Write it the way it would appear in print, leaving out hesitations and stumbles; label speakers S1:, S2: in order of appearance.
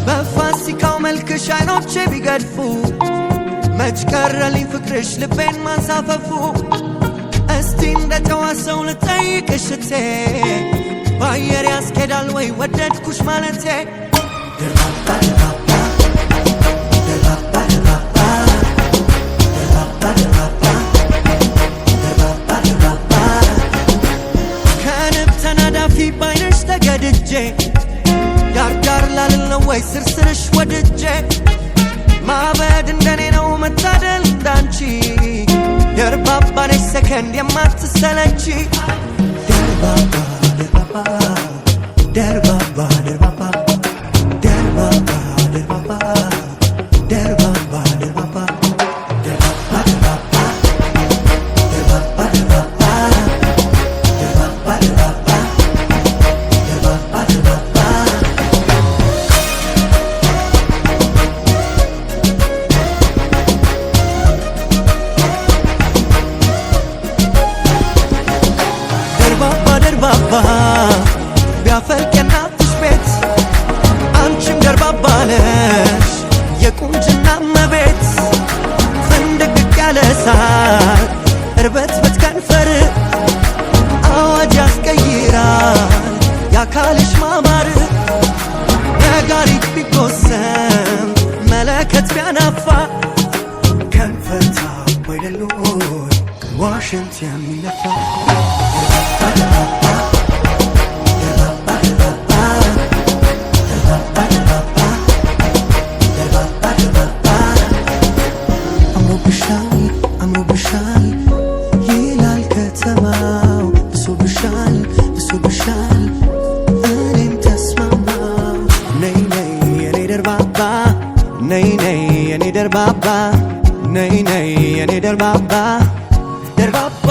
S1: በፋሲካው መልክሽ አይኖቼ ቢገድፉ መች ቀረልኝ ፍቅርሽ ልቤን ማንሳፈፉ እስቲ እንደ ጨዋ ሰው ልጠይቅሽ እቴ በአየር ያስኬዳል ወይ ወደድኩሽ ማለቴ ደርባባ ደርባባ ደርባባ ደርባባ ደርባባ ደርባባ ደርባባ ደርባባ ከንብ ተናዳፊ ባይነሽ ተገድጄ ዳርዳር ላልል ነው ወይ ስርስርሽ ወድጄ ማበድ እንደኔ ነው መታደል እንዳንቺ ደርባባ ነሽ ሰከንድ የማትሰለቺ ደርባባ ደርባባ ደርባባ ደርባባ ደርባባ ደርባባ ደርባባ ደርባባ ደርባባ ደርባባ ደርባባ ደርባባ ደርባባ ደርባባ ደርባባ ደርባባ ደርባባ ቢያፈልቅ የናትሽ ቤት አንቺም ደርባባ ነሽ የቁንጅና መቤት ፍንድቅቅ ያለ ሳር እርበት በትከንፈር አዋጅ ያስቀይራል የአካልሽ ማማር ነጋሪት ቢጎሰም መለከት ቢያናፋ ከንፈርታ ወይደሎይ ዋሽንት የሚነፋ አምሮብሻል ይላል ከተማው ብሶብሻል ብሶብሻል እኔም ተስማማው ነይ ነይ የኔ ደርባባ ነይ ነይ የኔ ደርባባ ነይ ነይ የኔ ደርባባ ደርባባ